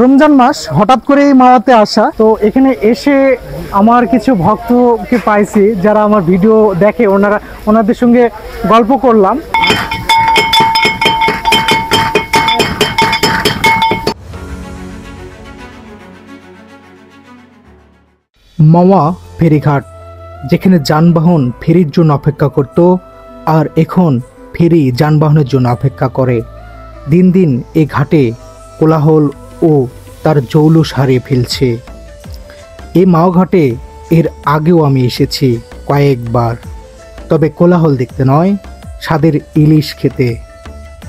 রমজান মাস হঠাৎ করেই মাওয়াতে আসা, তো এখানে এসে আমার কিছু ভক্তকে পাইছি যারা আমার ভিডিও দেখে, ওনাদের সঙ্গে গল্প করলাম। মাওয়া ফেরিঘাট, যেখানে যানবাহন ফেরির জন্য অপেক্ষা করত, আর এখন ফেরি যানবাহনের জন্য অপেক্ষা করে। দিন দিন এই ঘাটে কোলাহল ও তার জৌলুস হারিয়ে ফেলছে। এই মাওয়া ঘাটে এর আগেও আমি এসেছি কয়েকবার, তবে কোলাহল দেখতে নয়, স্বাদের ইলিশ খেতে।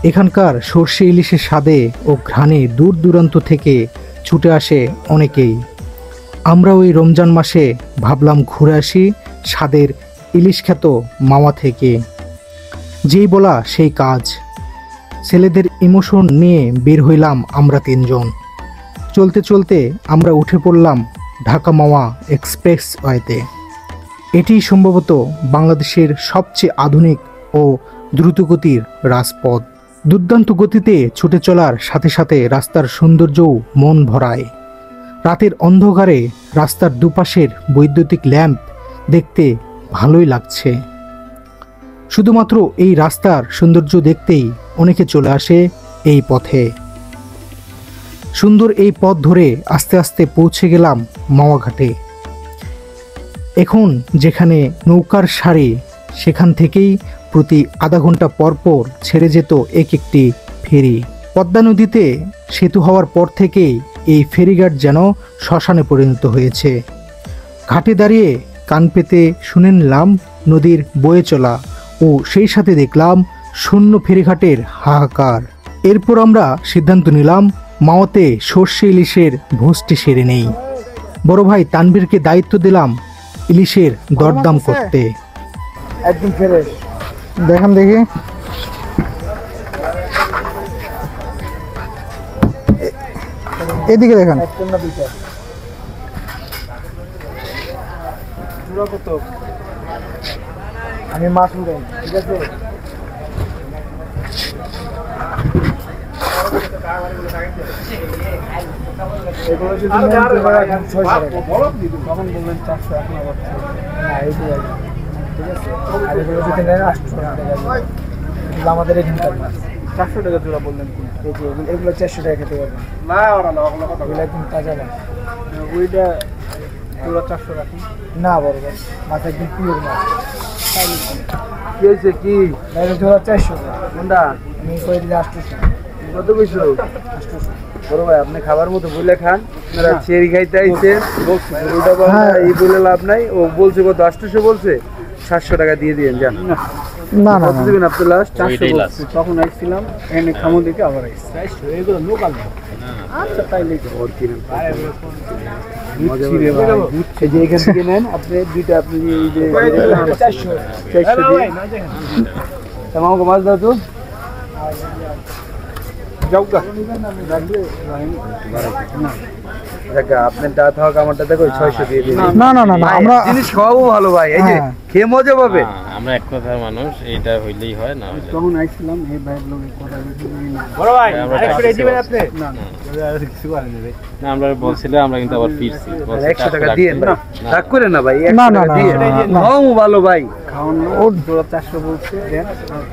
এখানকার সর্ষে ইলিশের স্বাদে ও ঘ্রাণে দূর দূরান্ত থেকে ছুটে আসে অনেকেই। আমরা ওই রমজান মাসে ভাবলাম ঘুরে আসি স্বাদের ইলিশ খ্যাত মাওয়া থেকে। যেই বলা সেই কাজ, ছেলেদের ইমোশন নিয়ে বের হইলাম আমরা তিনজন। চলতে চলতে আমরা উঠে পড়লাম ঢাকা মাওয়া এক্সপ্রেসওয়েতে। এটি সম্ভবত বাংলাদেশের সবচেয়ে আধুনিক ও দ্রুতগতির রাজপথ। দুর্দান্ত গতিতে ছুটে চলার সাথে সাথে রাস্তার সৌন্দর্যও মন ভরায়। রাতের অন্ধকারে রাস্তার দুপাশের বৈদ্যুতিক ল্যাম্প দেখতে ভালোই লাগছে। শুধুমাত্র এই রাস্তার সৌন্দর্য দেখতেই অনেকে চলে আসে এই পথে। সুন্দর এই পথ ধরে আস্তে আস্তে পৌঁছে গেলাম মাওয়া ঘাটে। এখন যেখানে নৌকার সারি, সেখান থেকেই প্রতি আধা ঘন্টা পর পর ছেড়ে যেত একটি ফেরি। পদ্মা নদীতে সেতু হওয়ার পর থেকেই এই ফেরিঘাট যেন শ্মশানে পরিণত হয়েছে। ঘাটে দাঁড়িয়ে কান পেতে শুনে নিলাম নদীর বয়ে চলা ও সেই সাথে দেখলাম শূন্য ফেরিঘাটের হাহাকার। এরপর আমরা সিদ্ধান্ত নিলাম মাওয়াতে সর্ষে ইলিশের ভোজটি সেরে নেই। বড় ভাই তানভীরকে দায়িত্ব দিলাম ইলিশের দরদাম করতে। একদম ফ্রেশ দেখান দেখি। এদিকে দেখান। আমি মাছ উড়াই, ঠিক আছে? এগুলো যদি তখন বলবেন 400 এখন আবার না, এইগুলো ঠিক আছে। আর এগুলো যদি নেন 800 টাকা, আমাদের এখানকার মাছ 400 টাকা জোড়া বললেন। এগুলো 400 টাকা খেতে পারবেন না, এগুলো একদম তাজা মাছ। ওইটা জোড়া 400 রাখুন না, বড় মাছ একদম পিওর মাছ। কি হয়েছে কি জোড়া 400 টাকা? কোনটা আমি কই দিলে 800। কত কইছো? 800। বড় ভাই আপনি খাবার মতো বলে খান, আপনারা চেরি খাইতে আইছেন, ওটা বলা এই বলে লাভ নাই। ও বলছে কত? 800 বলছে, 700 টাকা দিয়ে দিয়েন যান। না না দিবেন আপনি লাস্ট 400 বলছে। তখন আইছিলাম এখানে খামো দেখে আবার আইছি 400। এগুলো লোকাল না। আচ্ছা তাইলে ওর কিনেন। এই যে এখান থেকে নেন আপনি দুইটা, আপনি এই যে 400 দিয়ে আমাকে মাছ দাও তো। আপনার দাঁত হোক আমারটা দেখো 600 দিয়ে দিন। না না না, আমরা জিনিস খাওয়াবো ভালো ভাই, এই যে খেয়ে মজা পাবে। আমরা এক কথার মানুষ, এইটা হইলেই হয় না। তখন আইছিলাম এই ভাইয়ের লোকে কথা বলছি, বড় ভাই আরেকটু দিবেন আপনি? না না কিছু করেন না ভাই। না আমরা বলছিলাম, আমরা কিন্তু আবার ফিরছি। 100 টাকা দিয়েন ভাই, রাগ করেন না ভাই। না না না, খাও ভালো ভাই, খাওন ও 400 বলছে দেন।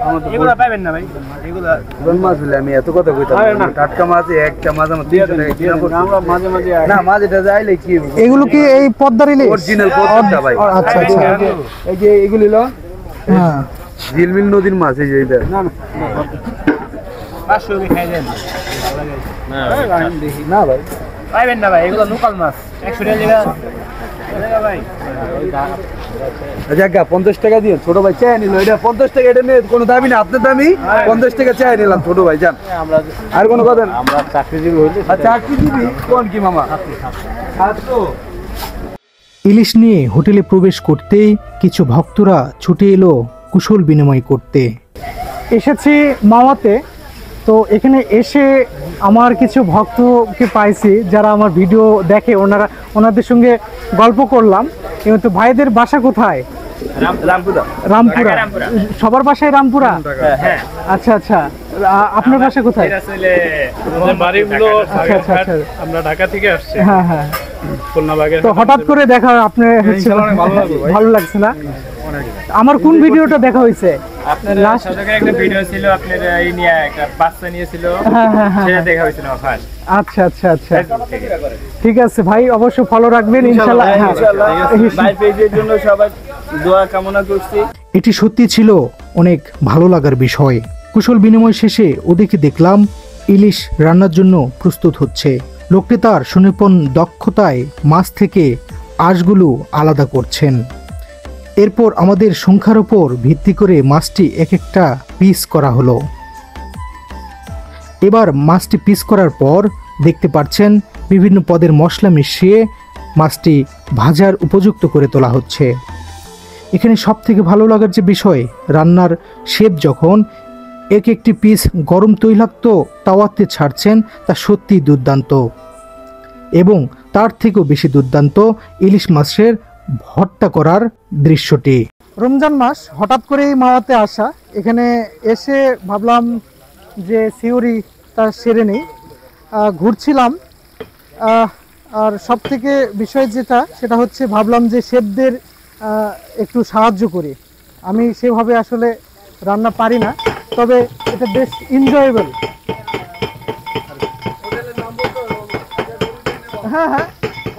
আমাদের এগুলা পাবেন না ভাই, এগুলা কোন মাছ বলে আমি এত কথা কইতাম না। টাটকা মাছ একটা মাছ আমার 300 টাকা কিনা করতে। আমরা মাঝে মাঝে না, মাছ এটা যাইলে কি এগুলো কি এই পদ্মার ইলিশ? অরিজিনাল পদ্মা ভাই। আচ্ছা আচ্ছা, এই যে এগুলি লো, হ্যাঁ ঝিলমিল নদীর মাছ। এই যে এটা না না 500 টাকা খাই দেন। না দেখি না ভাই, পাইবেন না ভাই, এগুলো লোকাল মাছ। 100 টাকা দিবেন ভাই। আচ্ছা 50 টাকা দিন ছোট ভাই, চাই নিল এটা 50 টাকা। এটা নিয়ে কোনো দাবি না, আপনার দামি 50 টাকা চাই নিলাম ছোট ভাই। যান আর কোনো কথা না, আমরা চাকরিজীবী হইলে। আচ্ছা চাকরিজীবী কোন কি মামা? ইলিশ নিয়ে হোটেলে প্রবেশ করতেই কিছু ভক্তরা ছুটে এলো কুশল বিনিময় করতে। এসেছি মাওয়াতে, তো এখানে এসে আমার কিছু ভক্তকে পাইছি যারা আমার ভিডিও দেখে, ওনাদের সঙ্গে গল্প করলাম। কিন্তু ভাইদের বাসা কোথায়? রামপুরা। রামপুরা, রামপুরা। সবার বাসায় রামপুরা? হ্যাঁ আচ্ছা আচ্ছা, আপনার বাসা কোথায়? বাড়িগুলো আচ্ছা আচ্ছা আচ্ছা, আমরা ঢাকা থেকে আসছি, হ্যাঁ হ্যাঁ। খুলনা বাগের। তো হঠাৎ করে দেখা, আপনি ভালো লাগছে না? আমার কোন ভিডিওটা দেখা হয়েছে? আপনার Last- সদকে একটা ভিডিও ছিল, আপনার এই নিয়ে একটা বাচ্চা নিয়েছিল, হ্যাঁ হ্যাঁ হ্যাঁ, সেটা দেখা হয়েছিল ফার্স্ট। আচ্ছা আচ্ছা আচ্ছা, ঠিক আছে ভাই, অবশ্য ফলো রাখবেন ইনশাআল্লাহ। হ্যাঁ, ভাই পেজের জন্য সবাই দোয়া কামনা করছি। এটি সত্যি ছিল অনেক ভালো লাগার বিষয়। কুশল বিনিময় শেষে ওদিকে দেখলাম ইলিশ রান্নার জন্য প্রস্তুত হচ্ছে। লোকটি তার সুনিপুণ দক্ষতায় মাছ থেকে আঁশগুলো আলাদা করছেন। এরপর আমাদের সংখ্যার উপর ভিত্তি করে মাছটি এক একটা পিস করা হলো। এবার মাছটি পিস করার পর দেখতে পাচ্ছেন বিভিন্ন পদের মশলা মিশিয়ে মাছটি ভাজার উপযুক্ত করে তোলা হচ্ছে। এখানে সব থেকে ভালো লাগার যে বিষয়, রান্নার শেফ যখন এক একটি পিস গরম তৈলাক্ত তাওয়াতে ছাড়ছেন তা সত্যি দুর্দান্ত। এবং তার থেকেও বেশি দুর্দান্ত ইলিশ মাছের ভর্তা করার দৃশ্যটি। রমজান মাস, হঠাৎ করেই মাওয়াতে আসা, এখানে এসে ভাবলাম যে সিওরি তার সেরে নেই। ঘুরছিলাম, আর সব থেকে বিষয় যেটা, সেটা হচ্ছে ভাবলাম যে শেফদের একটু সাহায্য করি। আমি সেভাবে আসলে রান্না পারি না, তবে এটা বেশ এনজয়েবল। হ্যাঁ হ্যাঁ,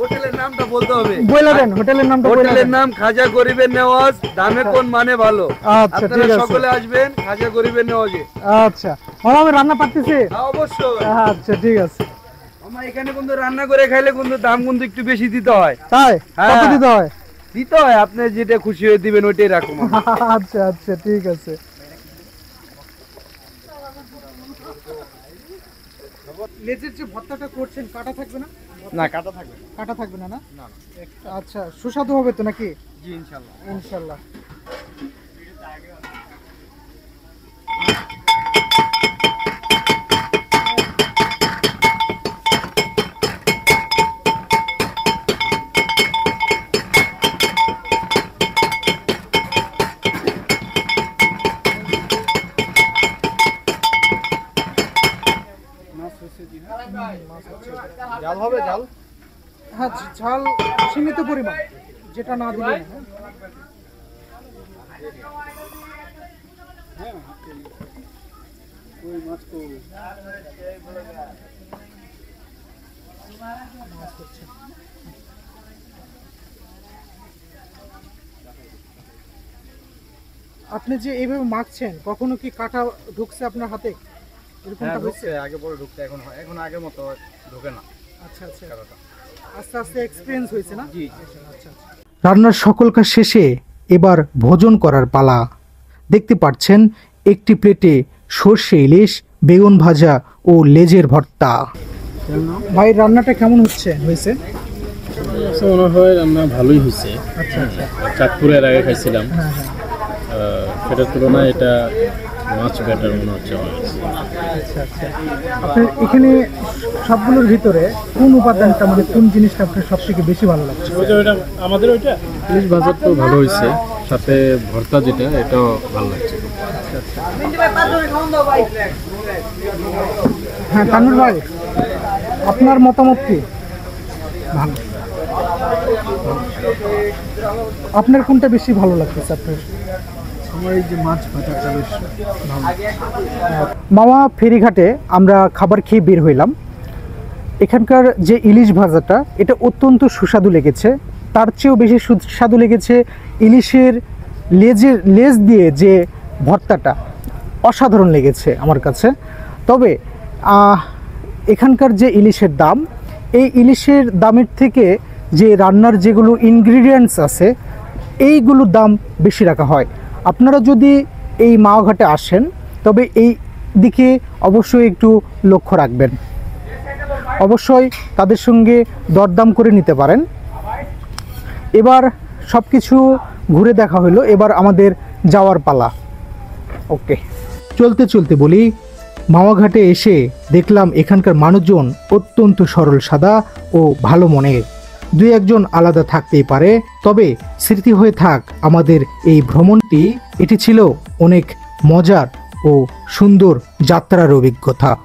হোটেলের নামটা বলতে হবে। বলে দেন হোটেলের নামটা। হোটেলের নাম খাজা গরিবের নেওয়াজ, দামে কোন মানে ভালো। আচ্ছা ঠিক আপনারা আছে, সকলে আসবেন খাজা গরিবের নেওয়াজে। আচ্ছা মামা, আমি রান্না পারতেছি? হ্যাঁ অবশ্যই। আচ্ছা ঠিক আছে। আমার এখানে কিন্তু রান্না করে খাইলে কিন্তু দাম কিন্তু একটু বেশি দিতে হয়। তাই? হ্যাঁ। কত দিতে হয়? দিতে হয়, আপনি যেটা খুশি হয়ে দিবেন ওইটাই রাখুন। আচ্ছা আচ্ছা ঠিক আছে। লেজের যে ভর্তাটা করছেন, কাটা থাকবে না? না কাটা থাকবে। কাটা থাকবে না না? আচ্ছা, সুস্বাদু হবে তো নাকি? জি ইনশাআল্লাহ। ইনশাল্লাহ। জাল হবে জাল? হ্যাঁ, ঝাল সীমিত পরিমাণ, যেটা না দিলে না। আপনি যে এইভাবে মাখছেন, কখনো কি কাটা ঢুকছে আপনার হাতে? এরকমটা হয়েছে? আগে পরে ঢুকতে, এখন আগের মতো ঢোকে না। আচ্ছা আচ্ছা, আস্তে আস্তে এক্সপেরিয়েন্স হয়েছে না? জি। আচ্ছা। রান্নার সকল কাজ শেষে এবার ভোজন করার পালা। দেখতে পাচ্ছেন একটি প্লেটে সর্ষে ইলিশ, বেগুন ভাজা ও লেজের ভর্তা। ভাই রান্নাটা কেমন হয়েছে? মনে হয় রান্না ভালোই হয়েছে। আচ্ছা আচ্ছা, চাঁদপুরের আগে খাইছিলাম, হ্যাঁ হ্যাঁ, সেটার তুলনায় এটা মাছ বেটার মনে হচ্ছে আমার কাছে। আচ্ছা আচ্ছা। আপনার এখানে সবগুলোর ভিতরে কোন উপাদানটা, মানে কোন জিনিসটা আপনার সব থেকে বেশি ভালো লাগছে? আমাদের ওইটা ইলিশ ভাজা তো ভালো হয়েছে, সাথে ভর্তা যেটা এটাও ভালো লাগছে। হ্যাঁ তানুর ভাই, আপনার মতামত কি? ভালো। আপনার কোনটা বেশি ভালো লাগতেছে আপনার? আমার এই যে মাছ ভাজাটা বেশ মামা ফেরিঘাটে আমরা খাবার খেয়ে বের হইলাম। এখানকার যে ইলিশ ভাজাটা, এটা অত্যন্ত সুস্বাদু লেগেছে। তার চেয়েও বেশি সুস্বাদু লেগেছে ইলিশের লেজ দিয়ে যে ভর্তাটা, অসাধারণ লেগেছে আমার কাছে। তবে এখানকার যে ইলিশের দাম, এই ইলিশের দামের থেকে যে রান্নার যেগুলো ইনগ্রিডিয়েন্টস আছে, এইগুলোর দাম বেশি রাখা হয়। আপনারা যদি এই মাওঘাটে আসেন, তবে এই দিকে অবশ্যই একটু লক্ষ্য রাখবেন। অবশ্যই তাদের সঙ্গে দরদাম করে নিতে পারেন। এবার সব কিছু ঘুরে দেখা হলো, এবার আমাদের যাওয়ার পালা। ওকে, চলতে চলতে বলি, মাওয়াঘাটে এসে দেখলাম এখানকার মানুষজন অত্যন্ত সরল সাদা ও ভালো মনের। দুই একজন আলাদা থাকতেই পারে, তবে স্মৃতি হয়ে থাক আমাদের এই ভ্রমণটি। এটি ছিল অনেক মজার ও সুন্দর যাত্রার অভিজ্ঞতা।